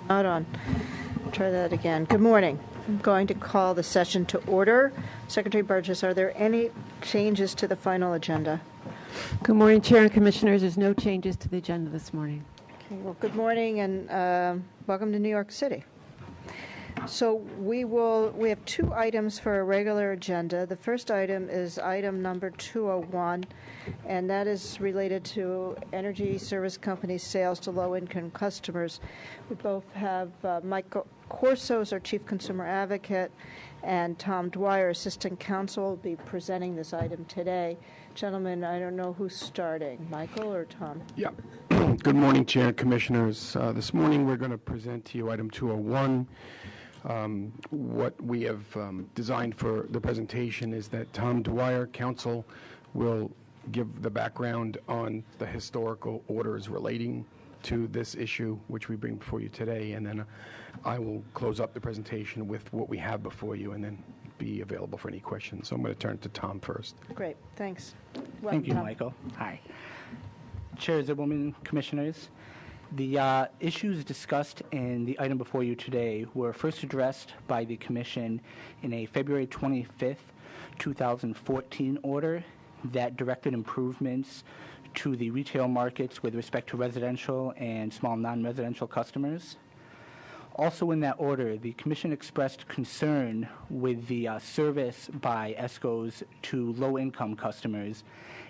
Not on. Try that again. Good morning. I'm going to call the session to order. Secretary Burgess, are there any changes to the final agenda? Good morning, Chair and Commissioners. There's no changes to the agenda this morning. Okay, well, good morning and welcome to New York City. So we have two items for a regular agenda. The first item is item number 201, and that is related to energy service company sales to low-income customers. We both have Michael Corso, our Chief Consumer Advocate, and Tom Dwyer, Assistant Counsel, will be presenting this item today. Gentlemen, I don't know who's starting, Michael or Tom? Yeah. Good morning, Chair and Commissioners. This morning we're going to present to you item 201. What we have designed for the presentation is that Tom Dwyer, counsel, will give the background on the historical orders relating to this issue, which we bring before you today, and then I will close up the presentation with what we have before you and then be available for any questions. So I'm going to turn to Tom first. Great, thanks. Thank you, Tom. Michael. Hi. Chair Zibelman, Commissioners. The issues discussed in the item before you today were first addressed by the Commission in a February 25th, 2014 order that directed improvements to the retail markets with respect to residential and small non-residential customers. Also in that order, the Commission expressed concern with the service by ESCOs to low-income customers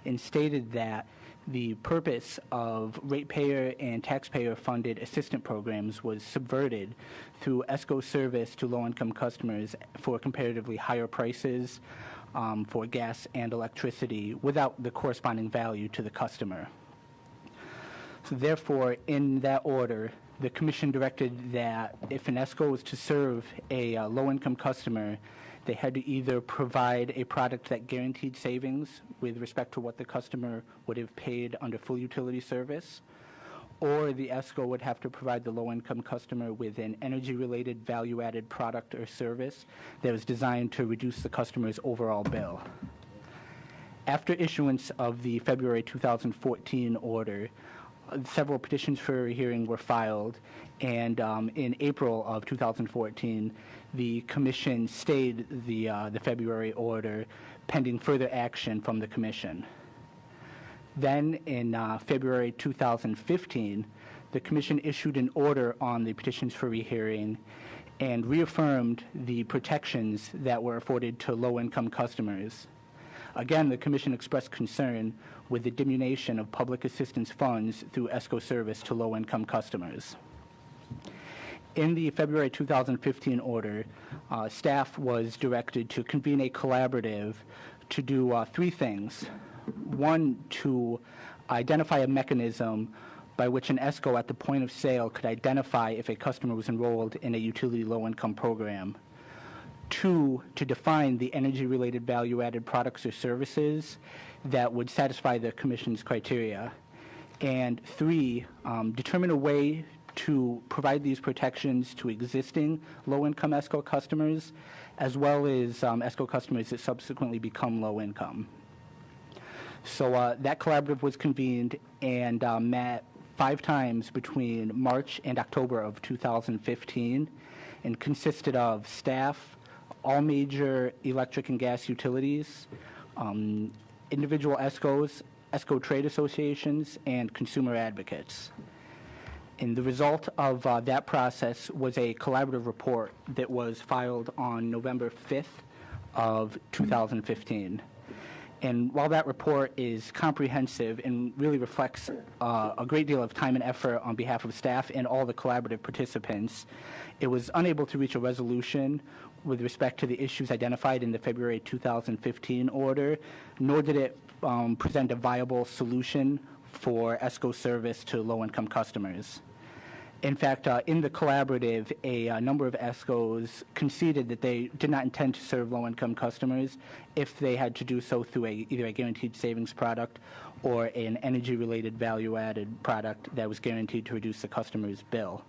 and stated that the purpose of ratepayer and taxpayer-funded assistance programs was subverted through ESCO service to low-income customers for comparatively higher prices for gas and electricity without the corresponding value to the customer. So therefore, in that order, the Commission directed that if an ESCO was to serve a low-income customer, they had to either provide a product that guaranteed savings with respect to what the customer would have paid under full utility service, or the ESCO would have to provide the low-income customer with an energy-related value-added product or service that was designed to reduce the customer's overall bill. After issuance of the February 2014 order, several petitions for hearing were filed, and in April of 2014, the Commission stayed the February order pending further action from the Commission. Then in February 2015, the Commission issued an order on the petitions for rehearing and reaffirmed the protections that were afforded to low-income customers. Again, the Commission expressed concern with the diminution of public assistance funds through ESCO service to low-income customers. In the February 2015 order, staff was directed to convene a collaborative to do three things. One, to identify a mechanism by which an ESCO at the point of sale could identify if a customer was enrolled in a utility low-income program. Two, to define the energy-related value-added products or services that would satisfy the Commission's criteria. And three, determine a way to provide these protections to existing low-income ESCO customers, as well as ESCO customers that subsequently become low-income. So that collaborative was convened and met 5 times between March and October of 2015 and consisted of staff, all major electric and gas utilities, individual ESCOs, ESCO trade associations, and consumer advocates. And the result of that process was a collaborative report that was filed on November 5th of 2015. And while that report is comprehensive and really reflects a great deal of time and effort on behalf of staff and all the collaborative participants, it was unable to reach a resolution with respect to the issues identified in the February 2015 order, nor did it present a viable solution for ESCO service to low-income customers. In fact, in the collaborative, a number of ESCOs conceded that they did not intend to serve low-income customers if they had to do so through either a guaranteed savings product or an energy-related value-added product that was guaranteed to reduce the customer's bill.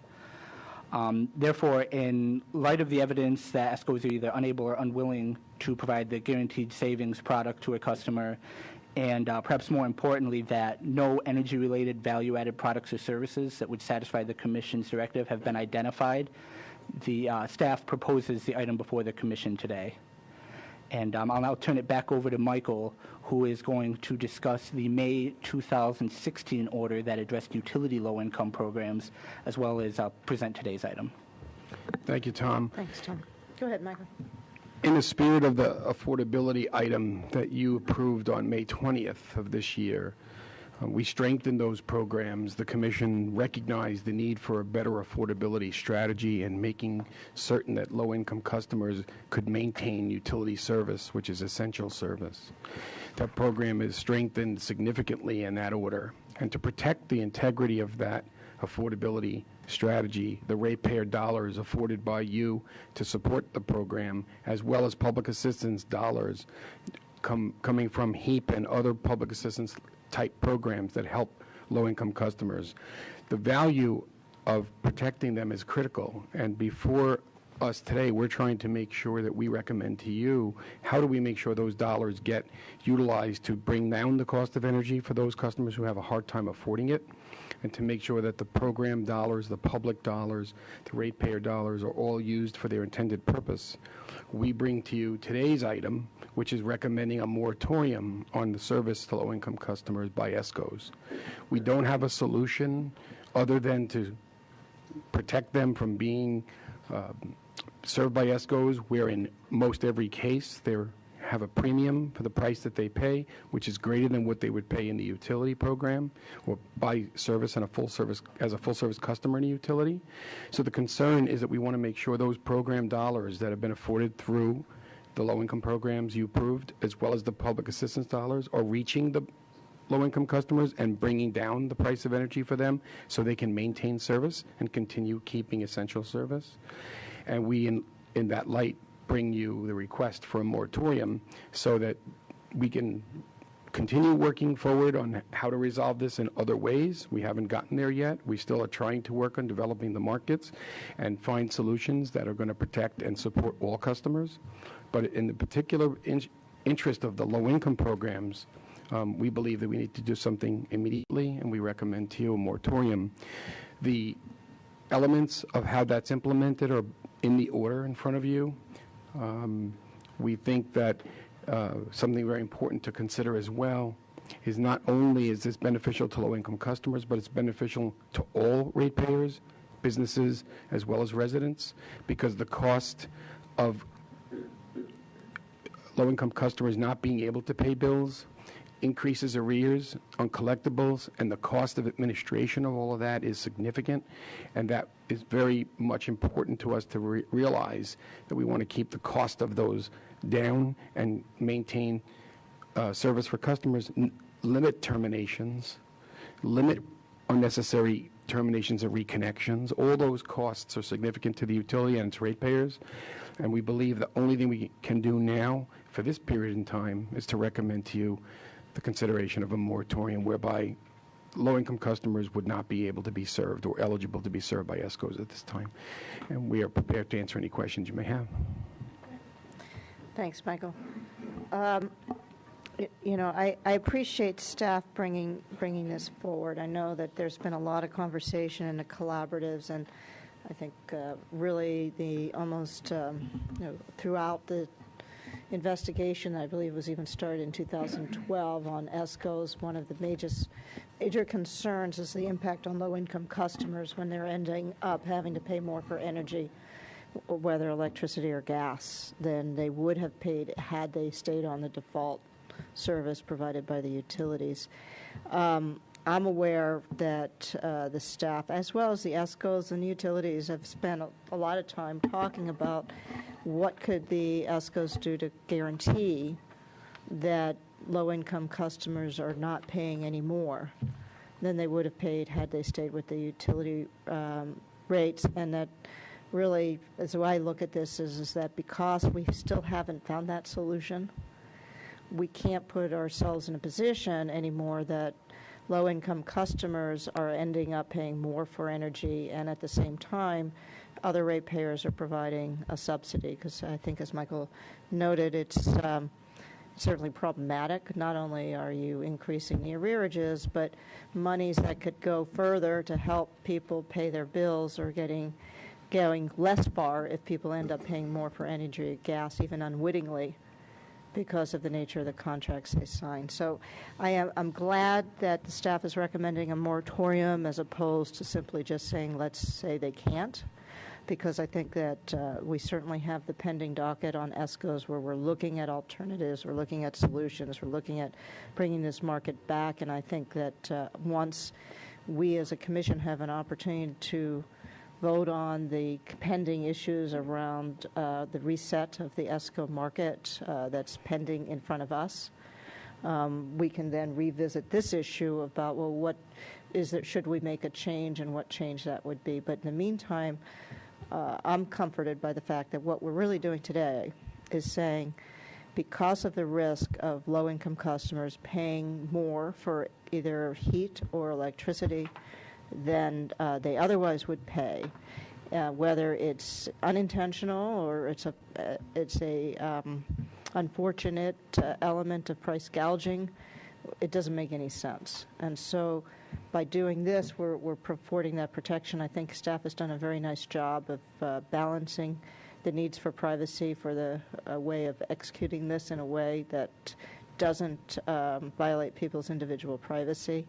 Therefore, in light of the evidence that ESCOs are either unable or unwilling to provide the guaranteed savings product to a customer, and perhaps more importantly, that no energy-related value-added products or services that would satisfy the Commission's directive have been identified. The staff proposes the item before the Commission today. And I'll now turn it back over to Michael, who is going to discuss the May 2016 order that addressed utility low-income programs, as well as present today's item. Thank you, Tom. Thanks, Tom. Go ahead, Michael. In the spirit of the affordability item that you approved on May 20th of this year, we strengthened those programs. The Commission recognized the need for a better affordability strategy and making certain that low-income customers could maintain utility service, which is essential service. That program is strengthened significantly in that order. And to protect the integrity of that affordability strategy, the ratepayer dollars afforded by you to support the program, as well as public assistance dollars coming from HEAP and other public assistance type programs that help low-income customers. The value of protecting them is critical, and before us today, we're trying to make sure that we recommend to you, how do we make sure those dollars get utilized to bring down the cost of energy for those customers who have a hard time affording it, and to make sure that the program dollars, the public dollars, the ratepayer dollars are all used for their intended purpose. We bring to you today's item, which is recommending a moratorium on the service to low-income customers by ESCOs. We don't have a solution other than to protect them from being served by ESCOs, where in most every case they have a premium for the price that they pay, which is greater than what they would pay in the utility program or buy service in a full service as a full service customer in a utility. So the concern is that we want to make sure those program dollars that have been afforded through the low-income programs you approved, as well as the public assistance dollars, are reaching the low-income customers and bringing down the price of energy for them so they can maintain service and continue keeping essential service. And we, in that light, bring you the request for a moratorium so that we can continue working forward on how to resolve this in other ways. We haven't gotten there yet. We still are trying to work on developing the markets and find solutions that are going to protect and support all customers. But in the particular interest of the low-income programs, we believe that we need to do something immediately, and we recommend to you a moratorium. The elements of how that's implemented are in the order in front of you. We think that something very important to consider as well is not only is this beneficial to low-income customers, but it's beneficial to all ratepayers, businesses, as well as residents, because the cost of low-income customers not being able to pay bills increases arrears on collectibles, and the cost of administration of all of that is significant, and that is very much important to us to realize that we want to keep the cost of those down and maintain service for customers, limit terminations, limit unnecessary terminations and reconnections. All those costs are significant to the utility and its ratepayers, and we believe the only thing we can do now for this period in time is to recommend to you the consideration of a moratorium whereby low-income customers would not be able to be served or eligible to be served by ESCOs at this time. And we are prepared to answer any questions you may have. Thanks, Michael. You know, I appreciate staff bringing this forward. I know that there's been a lot of conversation in the collaboratives, and I think really the almost throughout the investigation, I believe was even started in 2012 on ESCOs. One of the major concerns is the impact on low-income customers when they're ending up having to pay more for energy, whether electricity or gas, than they would have paid had they stayed on the default service provided by the utilities. I'm aware that the staff, as well as the ESCOs and the utilities, have spent a lot of time talking about what could the ESCOs do to guarantee that low-income customers are not paying any more than they would have paid had they stayed with the utility rates. And that really, as I look at this, is that because we still haven't found that solution, we can't put ourselves in a position anymore that low-income customers are ending up paying more for energy, and at the same time, other ratepayers are providing a subsidy. Because I think, as Michael noted, it's certainly problematic. Not only are you increasing the arrearages, but monies that could go further to help people pay their bills are going less far if people end up paying more for energy or gas, even unwittingly, because of the nature of the contracts they sign. So I'm glad that the staff is recommending a moratorium as opposed to simply just saying, let's say they can't, because I think that we certainly have the pending docket on ESCOs where we're looking at alternatives, we're looking at solutions, we're looking at bringing this market back, and I think that once we as a commission have an opportunity to vote on the pending issues around the reset of the ESCO market that's pending in front of us, we can then revisit this issue about, well, what is it, should we make a change and what change that would be. But in the meantime, I'm comforted by the fact that what we're really doing today is saying, because of the risk of low-income customers paying more for either heat or electricity than they otherwise would pay, whether it's unintentional or it's a unfortunate element of price gouging, it doesn't make any sense. And so by doing this, we're affording that protection. I think staff has done a very nice job of balancing the needs for privacy for the way of executing this in a way that doesn't violate people's individual privacy.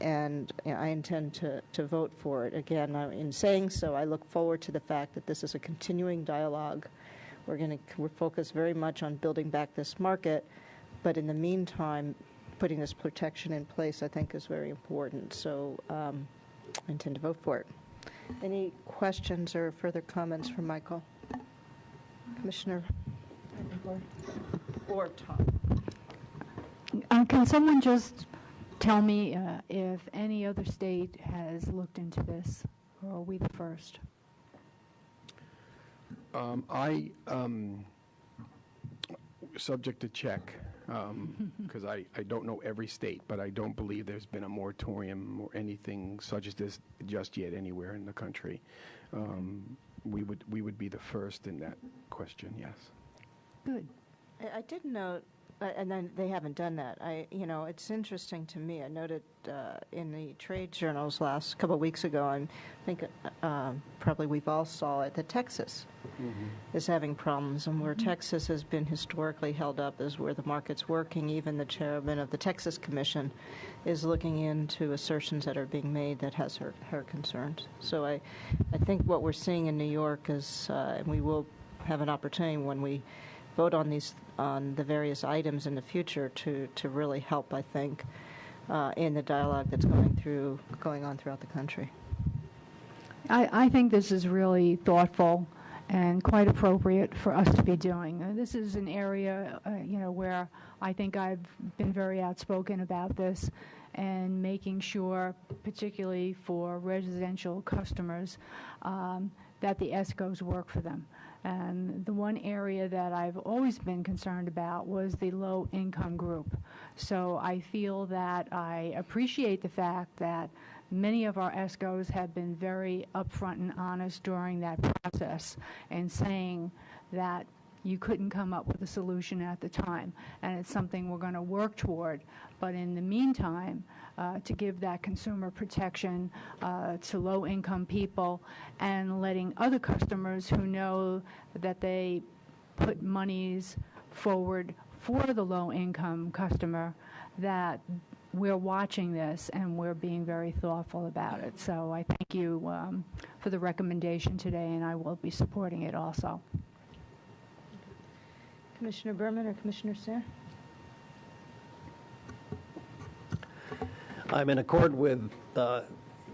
And I intend to vote for it. Again, in saying so, I look forward to the fact that this is a continuing dialogue. We're focused very much on building back this market, but in the meantime, putting this protection in place, I think, is very important. So I intend to vote for it. Any questions or further comments from Michael? Commissioner or Tom? Can someone just tell me if any other state has looked into this, or are we the first? Subject to check, because I don't know every state, but I don't believe there's been a moratorium or anything such as this just yet anywhere in the country. We would be the first in that question, yes. Good. I did note, and then they haven't done that. It's interesting to me. I noted in the trade journals last couple of weeks ago, I think probably we've all saw it, that Texas is having problems, and where Texas has been historically held up as where the market's working. Even the chairman of the Texas Commission is looking into assertions that are being made that has her concerns. So I think what we're seeing in New York is, and we will have an opportunity when we vote on the various items in the future to really help, I think, in the dialogue that's going on throughout the country. I think this is really thoughtful and quite appropriate for us to be doing. This is an area, where I think I've been very outspoken about this and making sure, particularly for residential customers, that the ESCOs work for them. And the one area that I've always been concerned about was the low-income group. So I feel that I appreciate the fact that many of our ESCOs have been very upfront and honest during that process and saying that you couldn't come up with a solution at the time, and it's something we're going to work toward. But in the meantime, to give that consumer protection to low-income people and letting other customers who know that they put monies forward for the low-income customer, that we're watching this and we're being very thoughtful about it. So I thank you for the recommendation today, and I will be supporting it also. Commissioner Berman or Commissioner Sayre? I'm in accord with the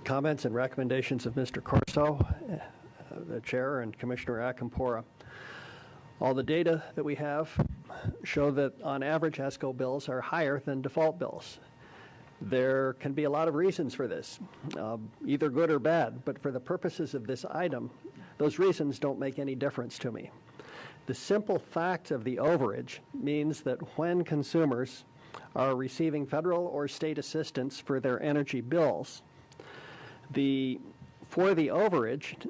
comments and recommendations of Mr. Corso, the Chair, and Commissioner Acampora. All the data that we have show that on average ESCO bills are higher than default bills. There can be a lot of reasons for this, either good or bad, but for the purposes of this item, those reasons don't make any difference to me. The simple fact of the overage means that when consumers are receiving federal or state assistance for their energy bills, for the overage,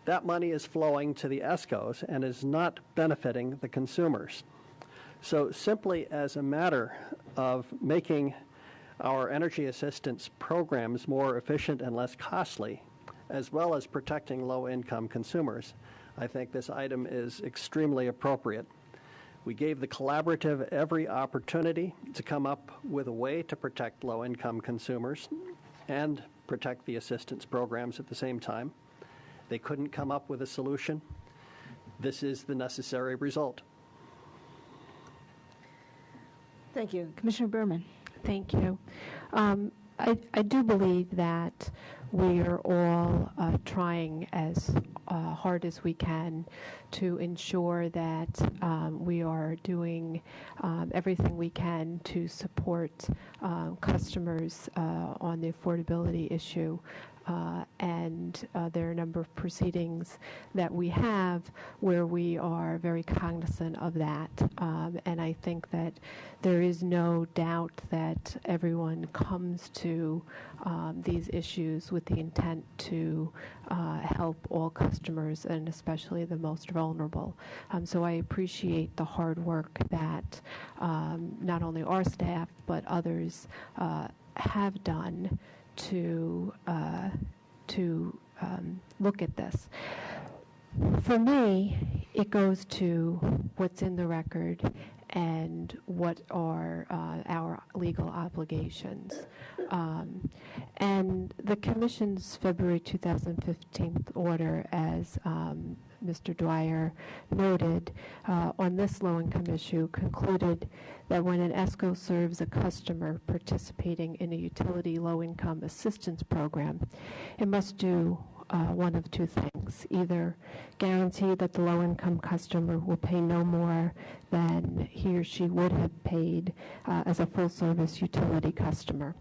that money is flowing to the ESCOs and is not benefiting the consumers. So simply as a matter of making our energy assistance programs more efficient and less costly, as well as protecting low-income consumers, I think this item is extremely appropriate. We gave the collaborative every opportunity to come up with a way to protect low-income consumers and protect the assistance programs at the same time. They couldn't come up with a solution. This is the necessary result. Thank you. Commissioner Berman. Thank you. I do believe that we are all trying as hard as we can to ensure that we are doing everything we can to support customers on the affordability issue. And there are a number of proceedings that we have where we are very cognizant of that. And I think that there is no doubt that everyone comes to these issues with the intent to help all customers, and especially the most vulnerable. So I appreciate the hard work that not only our staff but others have done to look at this. For me, it goes to what's in the record and what are our legal obligations. And the Commission's February 2015 order, as Mr. Dwyer noted, on this low-income issue concluded that when an ESCO serves a customer participating in a utility low-income assistance program, it must do one of two things: either guarantee that the low-income customer will pay no more than he or she would have paid as a full-service utility customer,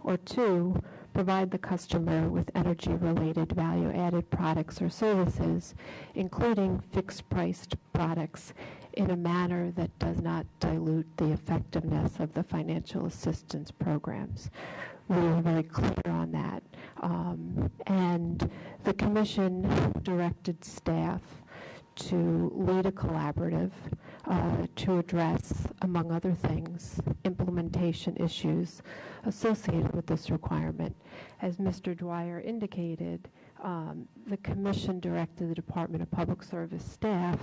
or two, provide the customer with energy-related value-added products or services, including fixed-priced products, in a manner that does not dilute the effectiveness of the financial assistance programs. We were very clear on that. And the Commission directed staff to lead a collaborative to address, among other things, implementation issues associated with this requirement. As Mr. Dwyer indicated, the Commission directed the Department of Public Service staff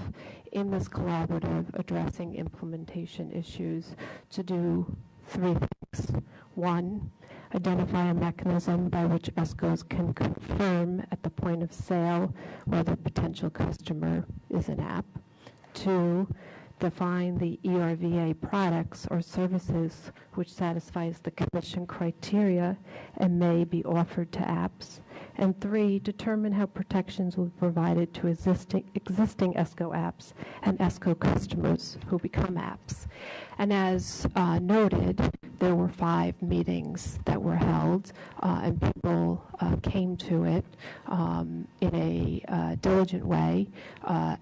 in this collaborative addressing implementation issues to do three things. One, identify a mechanism by which ESCOs can confirm at the point of sale whether a potential customer is an app. Two, define the ERVA products or services which satisfies the Commission criteria and may be offered to apps. And three, determine how protections will be provided to existing ESCO apps and ESCO customers who become apps. And as noted, there were 5 meetings that were held, and people came to it in a diligent way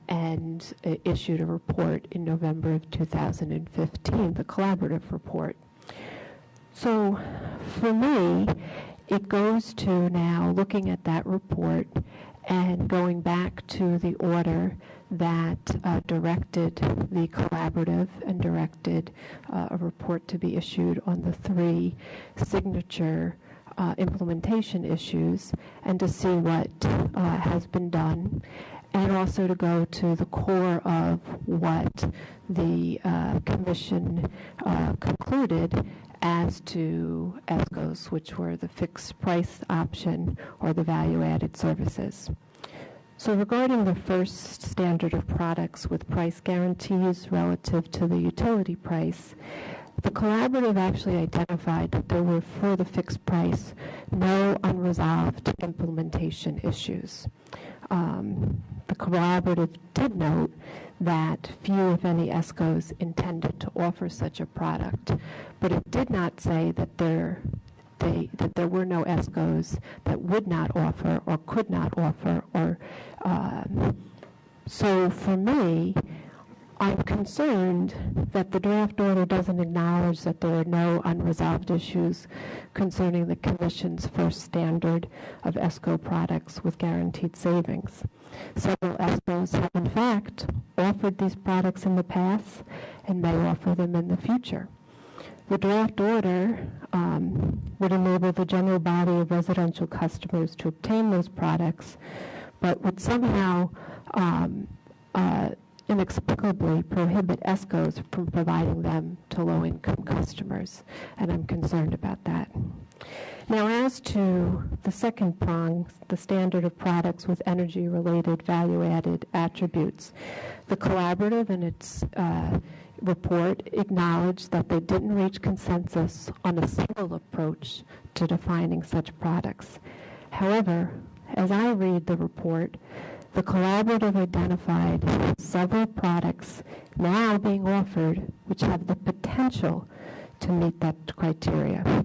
and issued a report in November of 2015, the collaborative report. So for me, it goes to now looking at that report and going back to the order that directed the collaborative and directed a report to be issued on the 3 signature implementation issues, and to see what has been done, and also to go to the core of what the Commission concluded as to ESCOs, which were the fixed price option or the value-added services. So regarding the first standard of products with price guarantees relative to the utility price, the collaborative actually identified that there were, for the fixed price, no unresolved implementation issues. The collaborative did note that few, if any, ESCOs intended to offer such a product, but it did not say that there were no ESCOs that would not offer or could not offer. So for me, I'm concerned that the draft order doesn't acknowledge that there are no unresolved issues concerning the Commission's first standard of ESCO products with guaranteed savings. Several ESCOs have, in fact, offered these products in the past and may offer them in the future. The draft order would enable the general body of residential customers to obtain those products, but would somehow inexplicably prohibit ESCOs from providing them to low-income customers, and I'm concerned about that. Now, as to the second prong, the standard of products with energy-related value-added attributes, the collaborative in its report acknowledged that they didn't reach consensus on a single approach to defining such products. However, as I read the report, the collaborative identified several products now being offered which have the potential to meet that criteria.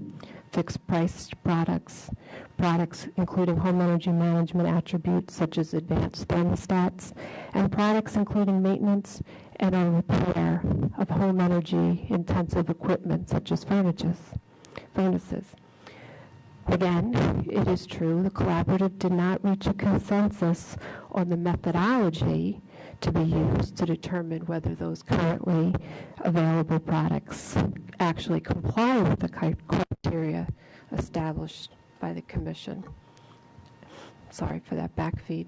Fixed price products, products including home energy management attributes such as advanced thermostats, and products including maintenance and or repair of home energy intensive equipment such as furnaces. Again, it is true the collaborative did not reach a consensus on the methodology to be used to determine whether those currently available products actually comply with the criteria established by the Commission. Sorry for that backfeed.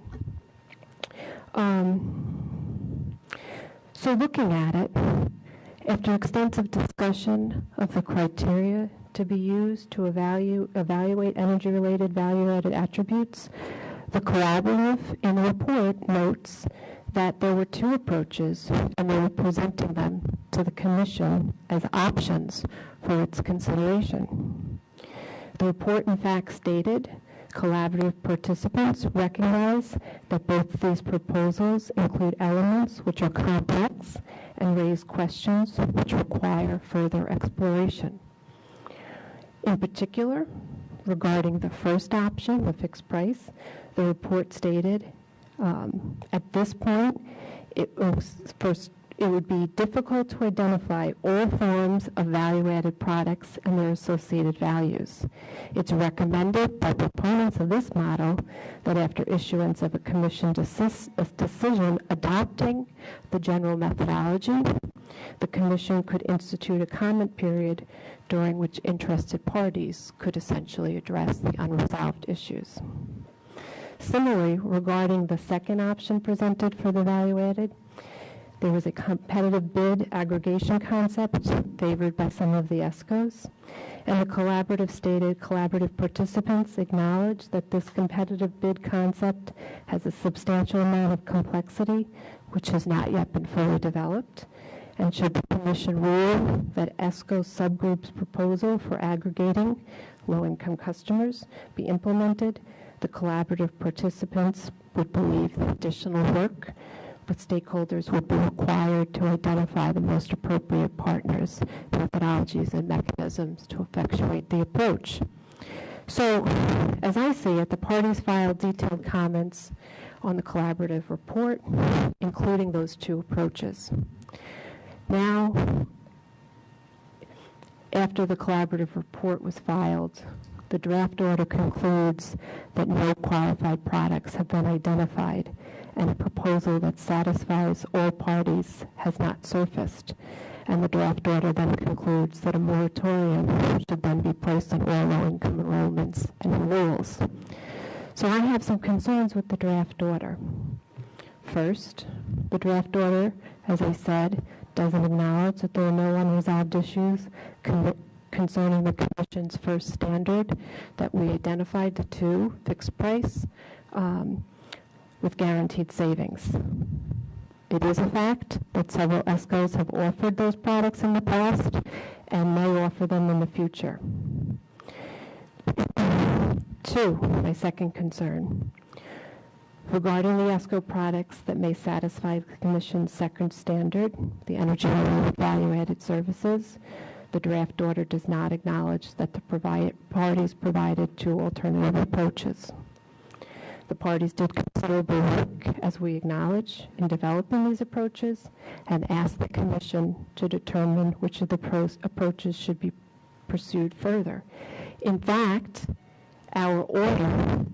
So looking at it, after extensive discussion of the criteria to be used to evaluate energy-related value-added attributes, the collaborative in the report notes that there were two approaches and they were presenting them to the Commission as options for its consideration. The report in fact stated collaborative participants recognize that both of these proposals include elements which are complex and raise questions which require further exploration. In particular, regarding the first option, the fixed price, the report stated at this point it would be difficult to identify all forms of value-added products and their associated values. It's recommended by proponents of this model that after issuance of a Commission decision adopting the general methodology, the Commission could institute a comment period during which interested parties could essentially address the unresolved issues. Similarly, regarding the second option presented for the value-added, there was a competitive bid aggregation concept favored by some of the ESCOs, and the collaborative stated collaborative participants acknowledged that this competitive bid concept has a substantial amount of complexity which has not yet been fully developed, and should the Commission rule that ESCO subgroup's proposal for aggregating low-income customers be implemented, the collaborative participants would believe that additional work with stakeholders would be required to identify the most appropriate partners, methodologies, and mechanisms to effectuate the approach. So, as I see it, the parties filed detailed comments on the collaborative report, including those two approaches. Now, after the collaborative report was filed, the draft order concludes that no qualified products have been identified, and a proposal that satisfies all parties has not surfaced. And the draft order then concludes that a moratorium should then be placed on all low-income enrollments and renewals. So I have some concerns with the draft order. First, the draft order, as I said, doesn't acknowledge that there are no unresolved issues concerning the Commission's first standard that we identified, the two, fixed price, with guaranteed savings. It is a fact that several ESCOs have offered those products in the past and may offer them in the future. Two, my second concern. Regarding the ESCO products that may satisfy the Commission's second standard, the energy-related value-added services, the draft order does not acknowledge that the parties provided two alternative approaches. The parties did considerable work, as we acknowledge, in developing these approaches and asked the Commission to determine which of the approaches should be pursued further. In fact, our order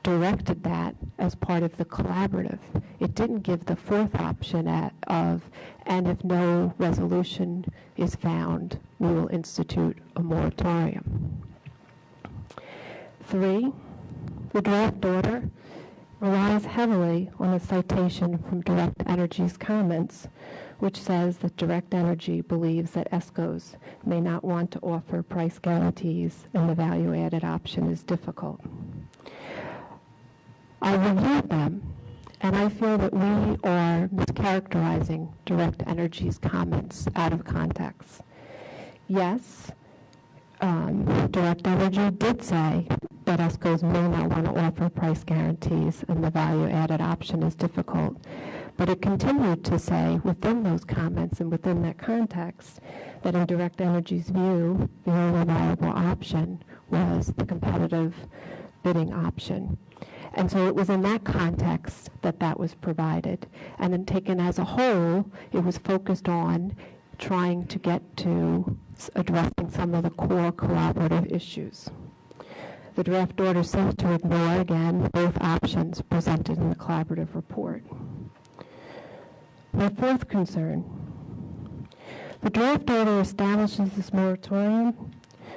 directed that as part of the collaborative. It didn't give the fourth option and if no resolution is found, we will institute a moratorium. 3, the draft order relies heavily on a citation from Direct Energy's comments, which says that Direct Energy believes that ESCOs may not want to offer price guarantees and the value-added option is difficult. I reviewed them, and I feel that we are mischaracterizing Direct Energy's comments out of context. Yes, Direct Energy did say that ESCOs may not want to offer price guarantees and the value-added option is difficult, but it continued to say within those comments and within that context that in Direct Energy's view, the only viable option was the competitive bidding option. And so it was in that context that that was provided. And then taken as a whole, it was focused on trying to get to addressing some of the core collaborative issues. The draft order seems to ignore, again, both options presented in the collaborative report. My fourth concern, the draft order establishes this moratorium,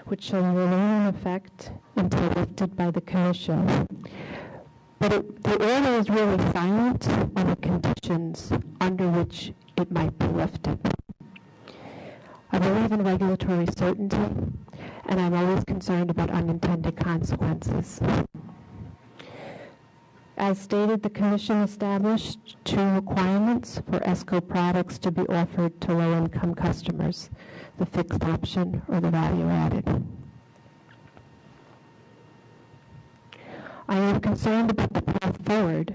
which shall remain in effect until lifted by the Commission. But the order is really silent on the conditions under which it might be lifted. I believe in regulatory certainty, and I'm always concerned about unintended consequences. As stated, the Commission established 2 requirements for ESCO products to be offered to low-income customers, the fixed option or the value-added. I am concerned about the path forward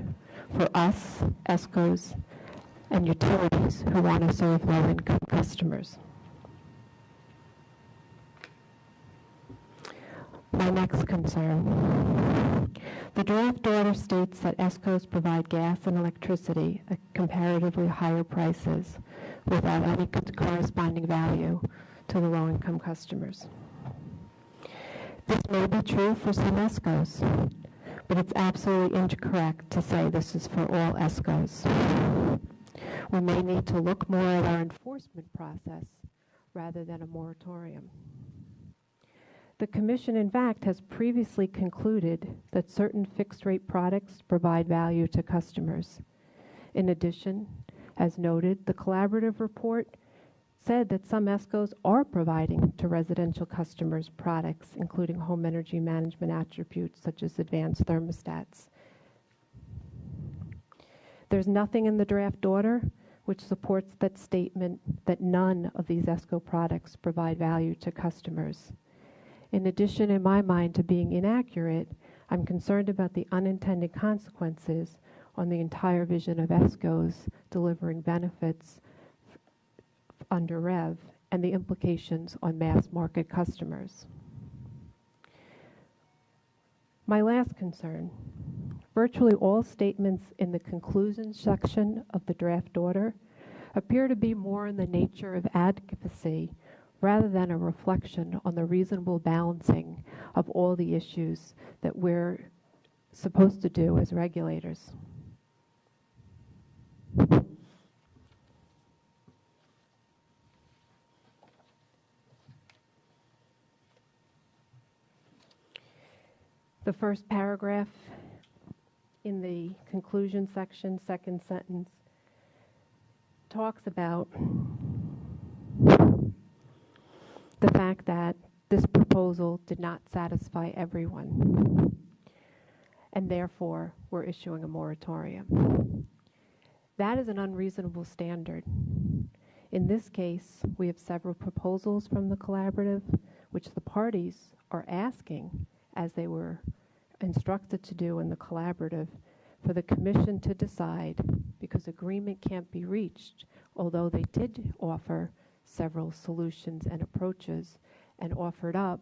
for us, ESCOs, and utilities who want to serve low-income customers. My next concern. The draft order states that ESCOs provide gas and electricity at comparatively higher prices without any corresponding value to the low-income customers. This may be true for some ESCOs, but it's absolutely incorrect to say this is for all ESCOs. We may need to look more at our enforcement process rather than a moratorium. The Commission, in fact, has previously concluded that certain fixed-rate products provide value to customers. In addition, as noted, the collaborative report said that some ESCOs are providing to residential customers products, including home energy management attributes such as advanced thermostats. There's nothing in the draft order which supports that statement that none of these ESCO products provide value to customers. In addition, in my mind, to being inaccurate, I'm concerned about the unintended consequences on the entire vision of ESCOs delivering benefits under REV and the implications on mass market customers. My last concern, virtually all statements in the conclusion section of the draft order appear to be more in the nature of advocacy rather than a reflection on the reasonable balancing of all the issues that we're supposed to do as regulators. The first paragraph in the conclusion section, second sentence, talks about the fact that this proposal did not satisfy everyone, and therefore we're issuing a moratorium. That is an unreasonable standard. In this case, we have several proposals from the collaborative, which the parties are asking, as they were instructed to do in the collaborative, for the Commission to decide, because agreement can't be reached, although they did offer several solutions and approaches and offered up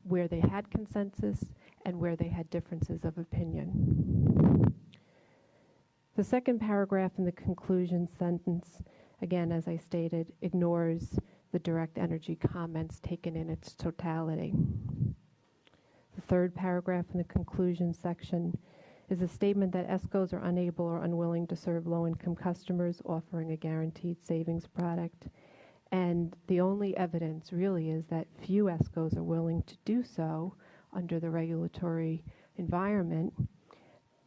where they had consensus and where they had differences of opinion. The second paragraph in the conclusion sentence, again, as I stated, ignores the Direct Energy comments taken in its totality. The third paragraph in the conclusion section is a statement that ESCOs are unable or unwilling to serve low-income customers offering a guaranteed savings product. And the only evidence really is that few ESCOs are willing to do so under the regulatory environment.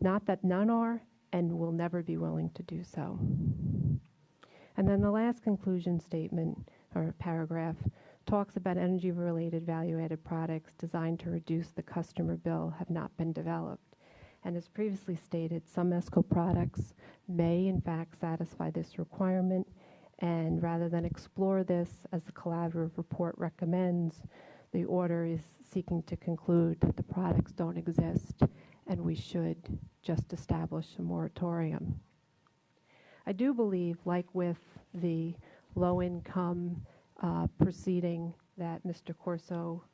Not that none are and will never be willing to do so. And then the last conclusion statement or paragraph talks about energy-related value-added products designed to reduce the customer bill have not been developed. And as previously stated, some ESCO products may in fact satisfy this requirement, and rather than explore this as the collaborative report recommends, the order is seeking to conclude that the products don't exist and we should just establish a moratorium. I do believe, like with the low-income proceeding that Mr. Corso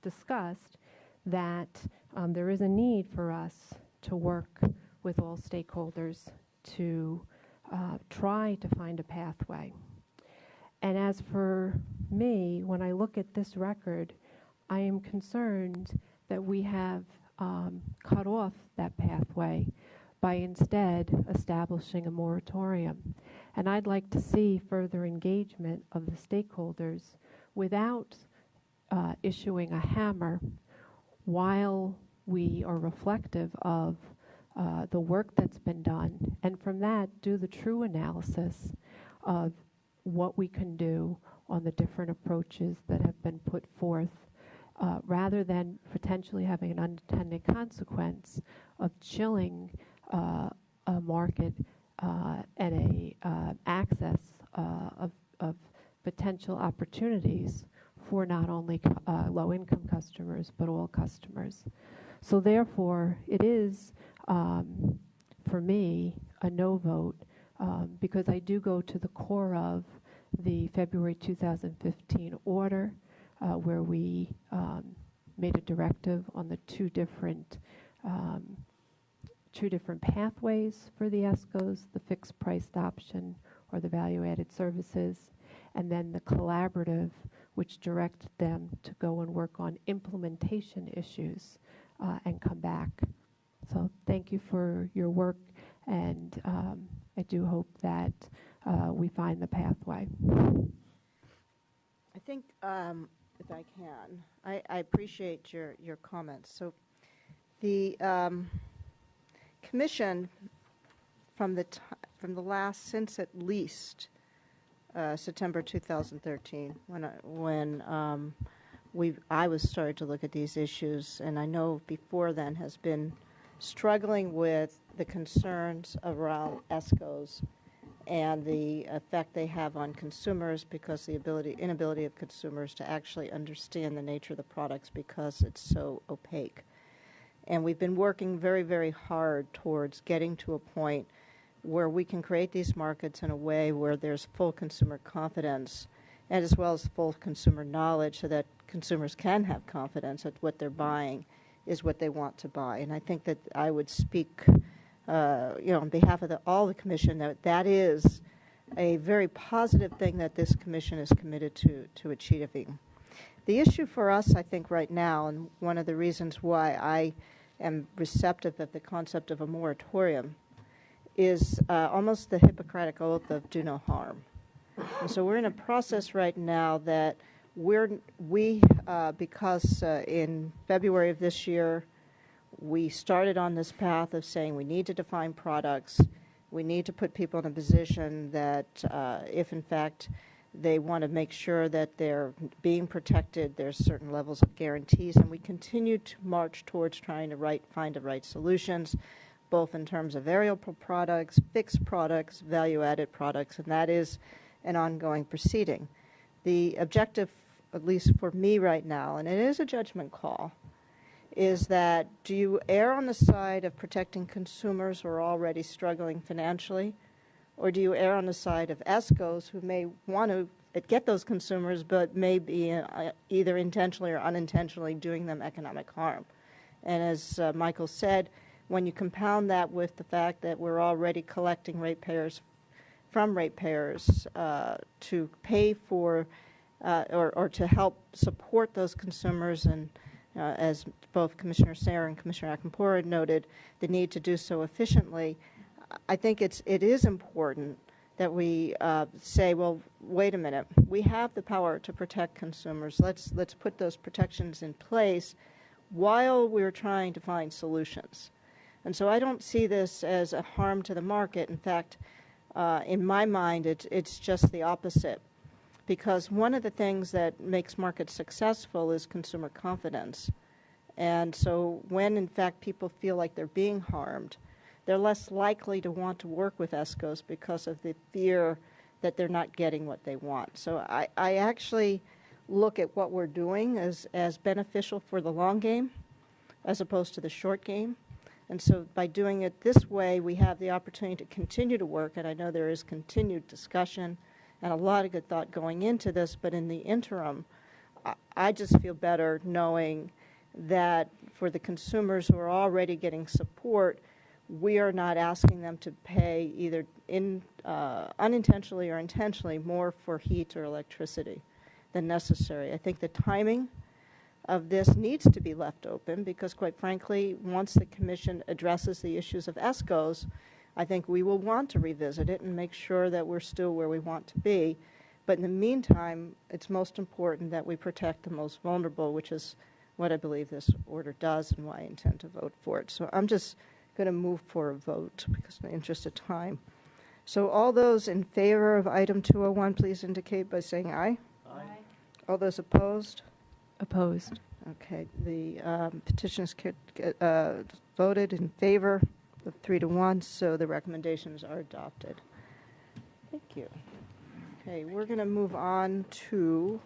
discussed, that there is a need for us to work with all stakeholders to try to find a pathway. And as for me, when I look at this record, I am concerned that we have cut off that pathway by instead establishing a moratorium. And I'd like to see further engagement of the stakeholders without issuing a hammer while we are reflective of the work that's been done, and from that do the true analysis of what we can do on the different approaches that have been put forth, rather than potentially having an unintended consequence of chilling a market and a access of potential opportunities for not only low-income customers but all customers. So therefore, it is, for me, a no vote because I do go to the core of the February 2015 order where we made a directive on the two different pathways for the ESCOs, the fixed priced option or the value-added services, and then the collaborative, which directed them to go and work on implementation issues and come back. So thank you for your work, and I do hope that we find the pathway. I think, if I can, I appreciate your comments. So the Commission, from the last, since at least September 2013, when I was started to look at these issues, and I know before then has been struggling with the concerns around ESCOs and the effect they have on consumers because the inability of consumers to actually understand the nature of the products because it's so opaque. And we've been working very, very hard towards getting to a point where we can create these markets in a way where there's full consumer confidence and as well as full consumer knowledge so that consumers can have confidence that what they're buying is what they want to buy. And I think that I would speak on behalf of all the Commission that is a very positive thing that this Commission is committed to achieving. The issue for us, I think, right now, and one of the reasons why I am receptive of the concept of a moratorium, is almost the Hippocratic oath of do no harm. And so we're in a process right now that because in February of this year, we started on this path of saying we need to define products, we need to put people in a position that if in fact they want to make sure that they're being protected, there's certain levels of guarantees, and we continue to march towards trying to find the right solutions, both in terms of variable products, fixed products, value-added products, and that is an ongoing proceeding. The objective, at least for me right now, and it is a judgment call, is that do you err on the side of protecting consumers who are already struggling financially, or do you err on the side of ESCOs who may want to get those consumers but may be either intentionally or unintentionally doing them economic harm? And as Michael said, when you compound that with the fact that we're already collecting from ratepayers to pay for or to help support those consumers, and as both Commissioner Sayre and Commissioner Acampora noted, the need to do so efficiently, I think it is important that we say, well, wait a minute, we have the power to protect consumers. Let's put those protections in place while we're trying to find solutions. And so I don't see this as a harm to the market. In fact, in my mind, it's just the opposite. Because one of the things that makes markets successful is consumer confidence. And so when, in fact, people feel like they're being harmed, they're less likely to want to work with ESCOs because of the fear that they're not getting what they want. So I actually look at what we're doing as beneficial for the long game as opposed to the short game. And so by doing it this way, we have the opportunity to continue to work, and I know there is continued discussion and a lot of good thought going into this, but in the interim, I just feel better knowing that for the consumers who are already getting support, we are not asking them to pay either unintentionally or intentionally more for heat or electricity than necessary. I think the timing of this needs to be left open because, quite frankly, once the Commission addresses the issues of ESCOs, I think we will want to revisit it and make sure that we're still where we want to be. But in the meantime, it's most important that we protect the most vulnerable, which is what I believe this order does and why I intend to vote for it. So I'm just going to move for a vote because in the interest of time. So all those in favor of item 201, please indicate by saying aye. Aye. All those opposed? Opposed. Okay. The petition is voted in favor of 3-1, so the recommendations are adopted. Thank you. Okay, we're going to move on to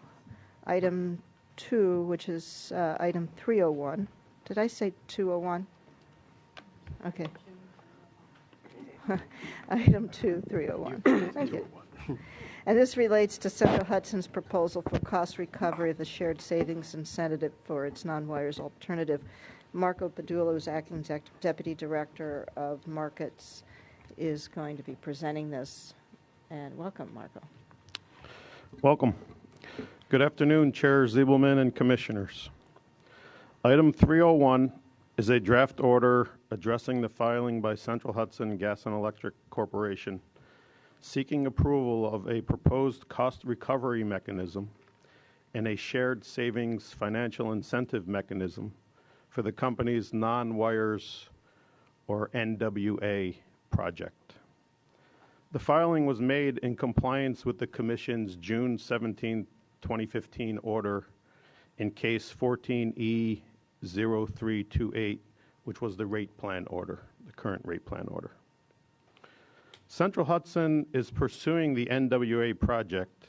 item 2, which is item 301. Did I say 201? Okay. Item 2, 301. Thank you. And this relates to Central Hudson's proposal for cost recovery of the shared savings incentive for its non-wires alternative. Marco Padula, who's acting deputy director of markets, is going to be presenting this. And welcome, Marco. Welcome. Good afternoon, Chair Ziebelman and Commissioners. Item 301 is a draft order addressing the filing by Central Hudson Gas and Electric Corporation seeking approval of a proposed cost recovery mechanism and a shared savings financial incentive mechanism for the company's non-wires or NWA project. The filing was made in compliance with the Commission's June 17, 2015 order in case 14E0328, which was the rate plan order, the current rate plan order. Central Hudson is pursuing the NWA project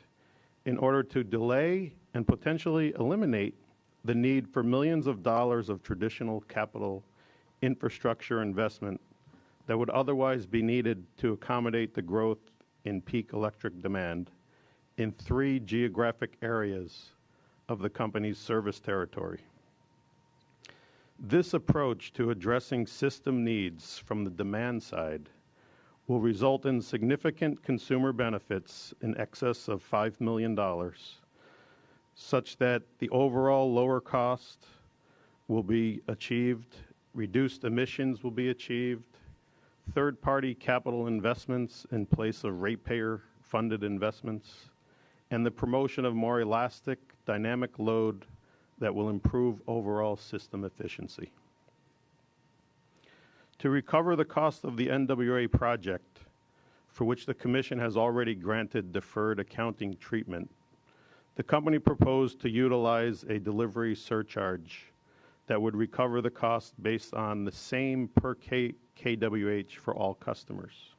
in order to delay and potentially eliminate the need for millions of dollars of traditional capital infrastructure investment that would otherwise be needed to accommodate the growth in peak electric demand in 3 geographic areas of the company's service territory. This approach to addressing system needs from the demand side will result in significant consumer benefits in excess of $5 million, such that the overall lower cost will be achieved, reduced emissions will be achieved, third-party capital investments in place of ratepayer-funded investments, and the promotion of more elastic, dynamic load that will improve overall system efficiency. To recover the cost of the NWA project, for which the Commission has already granted deferred accounting treatment, the company proposed to utilize a delivery surcharge that would recover the cost based on the same per kWh for all customers.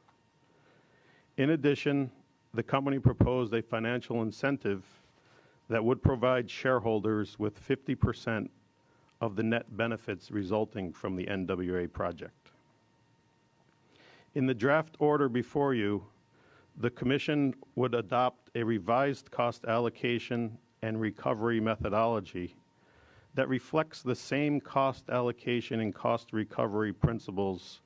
In addition, the company proposed a financial incentive that would provide shareholders with 50% of the net benefits resulting from the NWA project. In the draft order before you, the Commission would adopt a revised cost allocation and recovery methodology that reflects the same cost allocation and cost recovery principles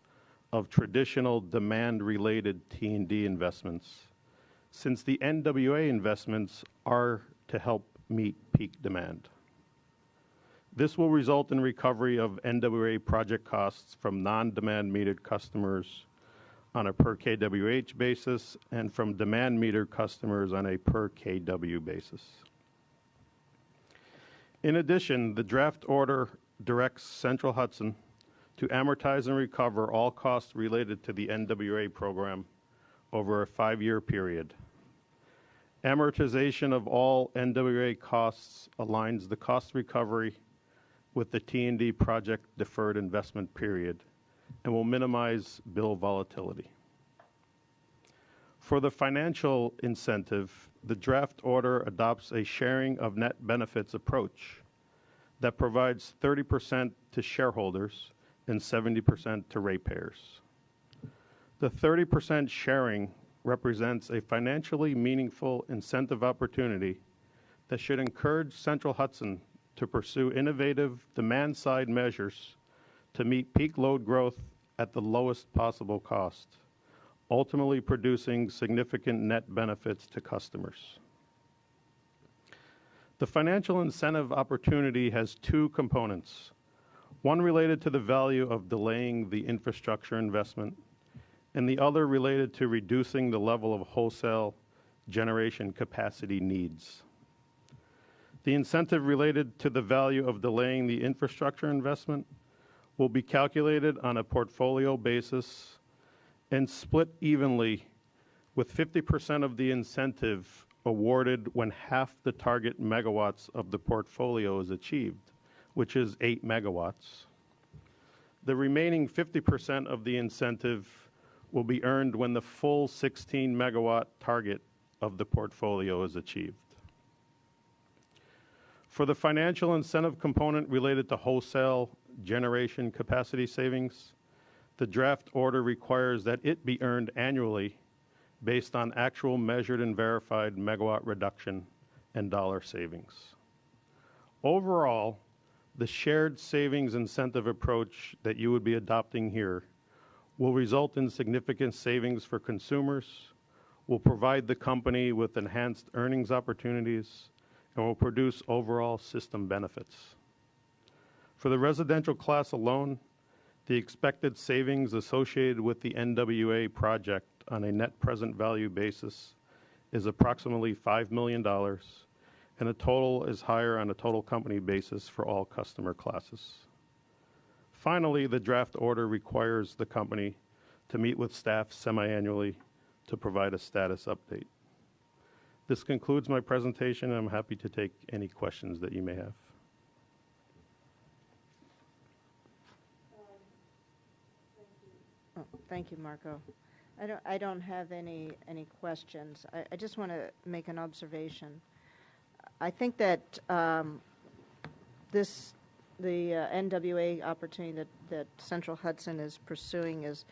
of traditional demand-related T&D investments, since the NWA investments are to help meet peak demand. This will result in recovery of NWA project costs from non-demand metered customers on a per kWh basis and from demand meter customers on a per kW basis. In addition, the draft order directs Central Hudson to amortize and recover all costs related to the NWA program over a 5-year period. Amortization of all NWA costs aligns the cost recovery with the T&D project deferred investment period and will minimize bill volatility. For the financial incentive, the draft order adopts a sharing of net benefits approach that provides 30% to shareholders and 70% to ratepayers. The 30% sharing represents a financially meaningful incentive opportunity that should encourage Central Hudson to pursue innovative demand-side measures to meet peak load growth at the lowest possible cost, ultimately producing significant net benefits to customers. The financial incentive opportunity has two components, one related to the value of delaying the infrastructure investment, and the other related to reducing the level of wholesale generation capacity needs. The incentive related to the value of delaying the infrastructure investment will be calculated on a portfolio basis and split evenly, with 50% of the incentive awarded when half the target megawatts of the portfolio is achieved, which is 8 megawatts. The remaining 50% of the incentive will be earned when the full 16 megawatt target of the portfolio is achieved. For the financial incentive component related to wholesale generation capacity savings, the draft order requires that it be earned annually based on actual measured and verified megawatt reduction and dollar savings. Overall, the shared savings incentive approach that you would be adopting here will result in significant savings for consumers, will provide the company with enhanced earnings opportunities, and will produce overall system benefits. For the residential class alone, the expected savings associated with the NWA project on a net present value basis is approximately $5 million, and the total is higher on a total company basis for all customer classes. Finally, the draft order requires the company to meet with staff semi-annually to provide a status update. This concludes my presentation, and I'm happy to take any questions that you may have. Oh, thank you, Marco. I don't have any questions. I just want to make an observation. I think that the NWA opportunity that Central Hudson is pursuing is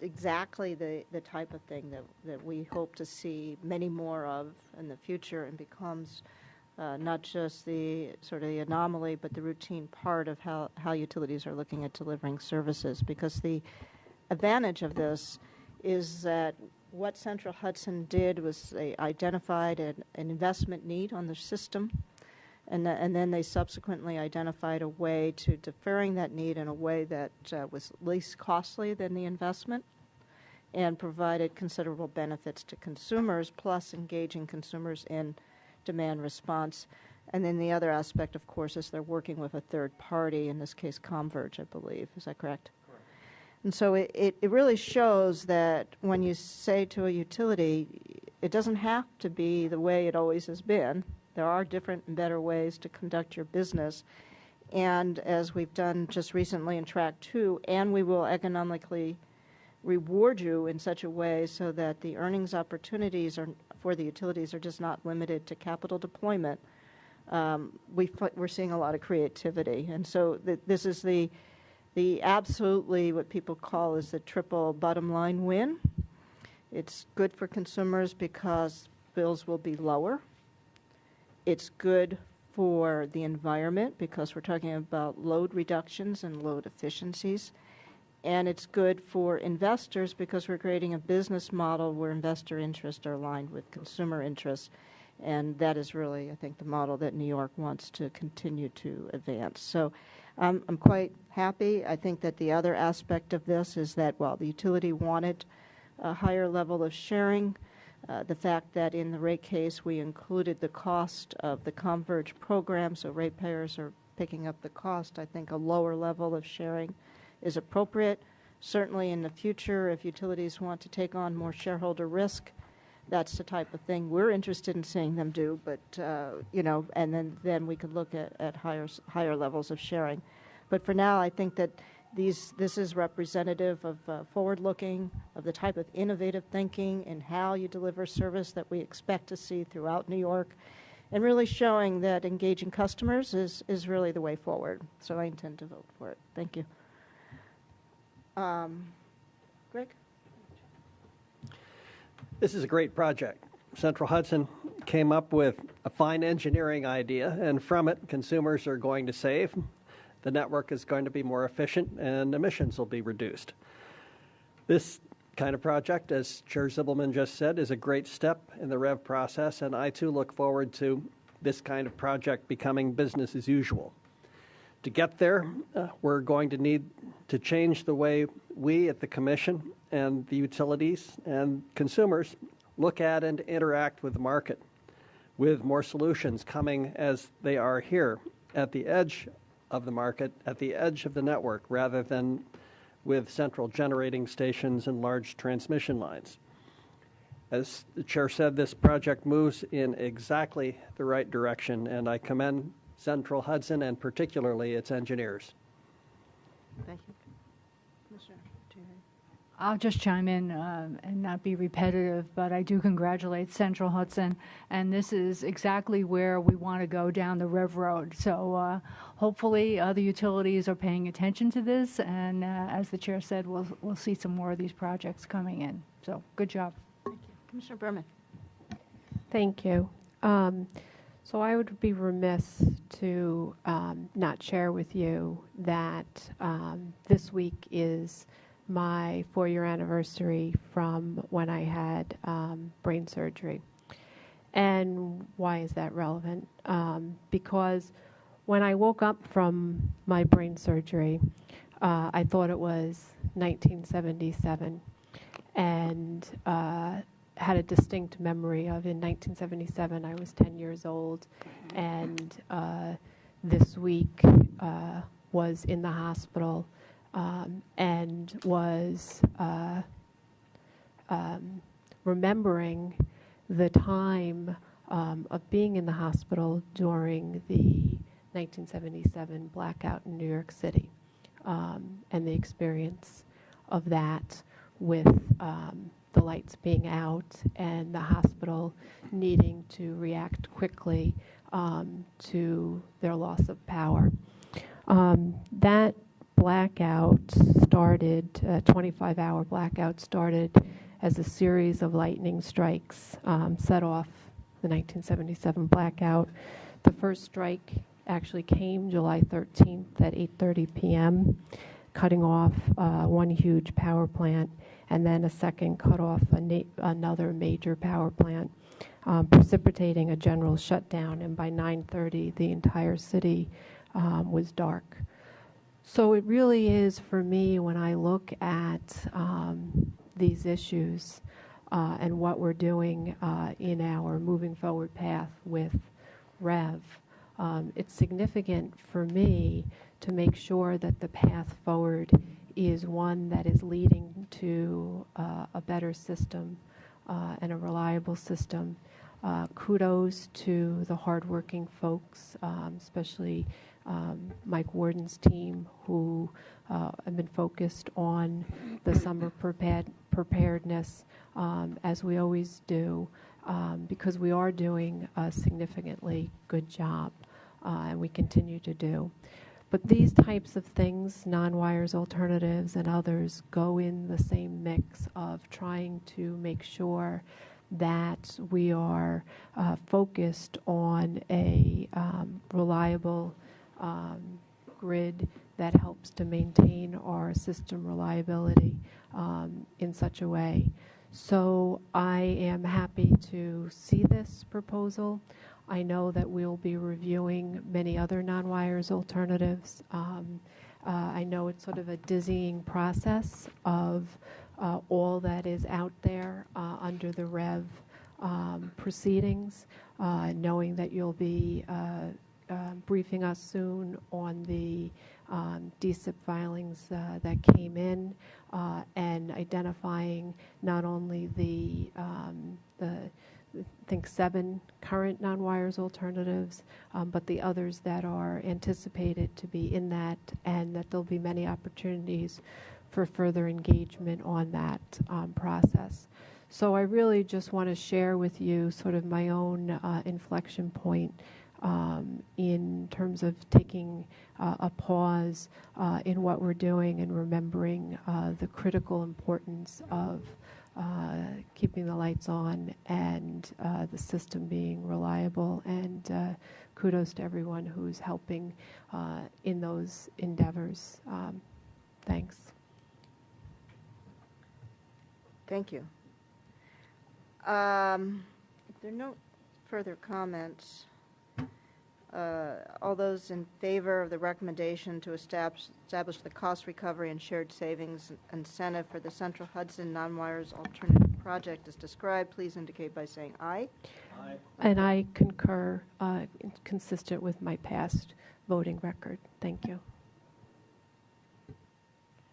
exactly the type of thing that we hope to see many more of in the future, and becomes not just the sort of the anomaly, but the routine part of how utilities are looking at delivering services. Because the advantage of this is that what Central Hudson did was they identified an investment need on the system, and then they subsequently identified a way to deferring that need in a way that was least costly than the investment and provided considerable benefits to consumers, plus engaging consumers in demand response. And then the other aspect, of course, is they're working with a third party, in this case Converge, I believe. Is that correct? Correct. And so it really shows that when you say to a utility, it doesn't have to be the way it always has been. There are different and better ways to conduct your business. And as we've done just recently in Track 2, and we will economically reward you in such a way so that the earnings opportunities for the utilities are just not limited to capital deployment, we're seeing a lot of creativity. And so this is the absolutely what people call is the triple bottom line win. It's good for consumers because bills will be lower. It's good for the environment because we're talking about load reductions and load efficiencies. And it's good for investors because we're creating a business model where investor interests are aligned with consumer interests. And that is really, I think, the model that New York wants to continue to advance. So I'm quite happy. I think that the other aspect of this is that while the utility wanted a higher level of sharing, the fact that in the rate case we included the cost of the Converge program, so ratepayers are picking up the cost, I think a lower level of sharing is appropriate. Certainly in the future, if utilities want to take on more shareholder risk, that's the type of thing we're interested in seeing them do. But and then we could look at higher levels of sharing. But for now, I think that this is representative of forward-looking, of the type of innovative thinking and how you deliver service that we expect to see throughout New York, and really showing that engaging customers is really the way forward. So I intend to vote for it. Thank you. Greg? This is a great project. Central Hudson came up with a fine engineering idea, and from it, consumers are going to save. The network is going to be more efficient, and emissions will be reduced. This kind of project, as Chair Zibelman just said, is a great step in the REV process, and I too look forward to this kind of project becoming business as usual. To get there, we're going to need to change the way we at the Commission and the utilities and consumers look at and interact with the market, with more solutions coming as they are here at the edge of the market, at the edge of the network, rather than with central generating stations and large transmission lines. As the Chair said, this project moves in exactly the right direction, and I commend Central Hudson and particularly its engineers. Thank you. Commissioner Terry. I'll just chime in and not be repetitive, but I do congratulate Central Hudson, and this is exactly where we want to go down the REV road. So hopefully other utilities are paying attention to this, and as the Chair said, we'll see some more of these projects coming in. So good job. Thank you. Commissioner Berman. Thank you. So I would be remiss to not share with you that this week is my 4-year anniversary from when I had brain surgery. And why is that relevant? Because when I woke up from my brain surgery, I thought it was 1977, and had a distinct memory of in 1977 I was 10 years old, and this week was in the hospital and was remembering the time of being in the hospital during the 1977 blackout in New York City, and the experience of that with the lights being out and the hospital needing to react quickly to their loss of power. That blackout started, 25-hour blackout started as a series of lightning strikes set off the 1977 blackout. The first strike actually came July 13th at 8:30 p.m., cutting off one huge power plant, and then a second cut off another major power plant, precipitating a general shutdown, and by 9:30 the entire city was dark. So it really is, for me, when I look at these issues and what we're doing in our moving forward path with REV, it's significant for me to make sure that the path forward is one that is leading to a better system and a reliable system. Kudos to the hardworking folks, especially Mike Warden's team, who have been focused on the summer preparedness, as we always do, because we are doing a significantly good job, and we continue to do. But these types of things, non-wires alternatives and others, go in the same mix of trying to make sure that we are focused on a reliable grid that helps to maintain our system reliability in such a way. So I am happy to see this proposal. I know that we'll be reviewing many other non-wires alternatives. I know it's sort of a dizzying process of all that is out there under the REV proceedings, knowing that you'll be briefing us soon on the DSIP filings that came in and identifying not only the I think 7 current non-wires alternatives, but the others that are anticipated to be in that, and that there'll be many opportunities for further engagement on that process. So I really just want to share with you sort of my own inflection point in terms of taking a pause in what we're doing and remembering the critical importance of keeping the lights on and the system being reliable. And kudos to everyone who's helping in those endeavors. Thanks. Thank you. If there are no further comments, all those in favor of the recommendation to establish the cost recovery and shared savings incentive for the Central Hudson Non-Wires Alternative Project as described, please indicate by saying aye. Aye. And I concur, consistent with my past voting record. Thank you.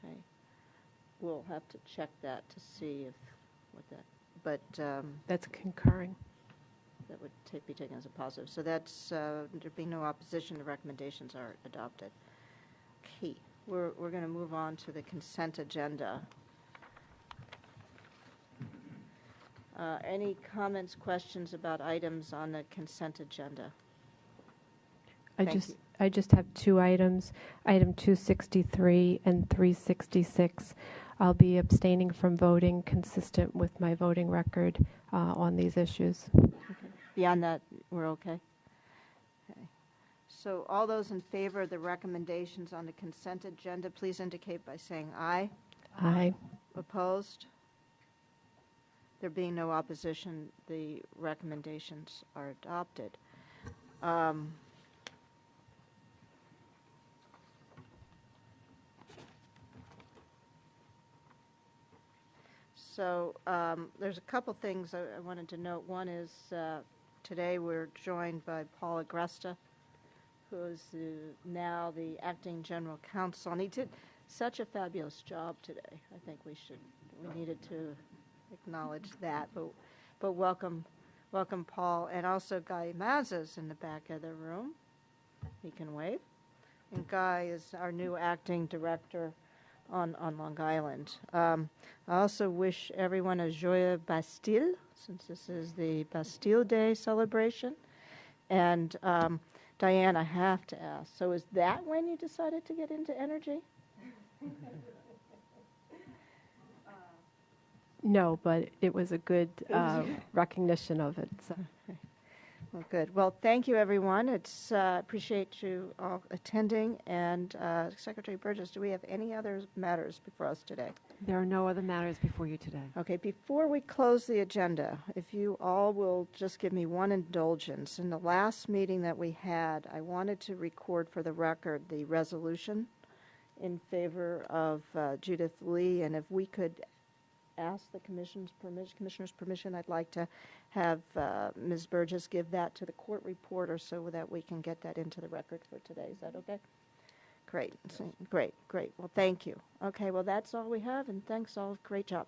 Okay. We'll have to check that to see if what that, but That's concurring. that would be taken as a positive. So that's, there being no opposition, the recommendations are adopted. Okay, we're going to move on to the consent agenda. Any comments, questions about items on the consent agenda? Thank you. I just have 2 items, item 263 and 366. I'll be abstaining from voting consistent with my voting record on these issues. Okay. Beyond that, we're okay? Okay. So all those in favor of the recommendations on the consent agenda, please indicate by saying aye. Aye. Opposed? There being no opposition, the recommendations are adopted. So there's a couple things I wanted to note. One is today we're joined by Paul Agresta, who is now the acting general counsel, and he did such a fabulous job today. I think we needed to acknowledge that. But welcome, Paul, and also Guy Mazza's in the back of the room. He can wave. And Guy is our new acting director on Long Island. I also wish everyone a Joyeux Bastille, since this is the Bastille Day celebration. And Diane, I have to ask, so is that when you decided to get into energy? No, but it was a good recognition of it. So. Okay. Well, good. Well, thank you, everyone. It's appreciate you all attending. And Secretary Burgess, do we have any other matters before us today? There are no other matters before you today. Okay. Before we close the agenda, if you all will just give me one indulgence. In the last meeting that we had, I wanted to record for the record the resolution in favor of Judith Lee, and if we could ask the commissioner's permission, I'd like to have Ms. Burgess give that to the court reporter so that we can get that into the record for today. Is that okay? Great. Great. Well, thank you. Okay, well, that's all we have, and thanks all. Great job.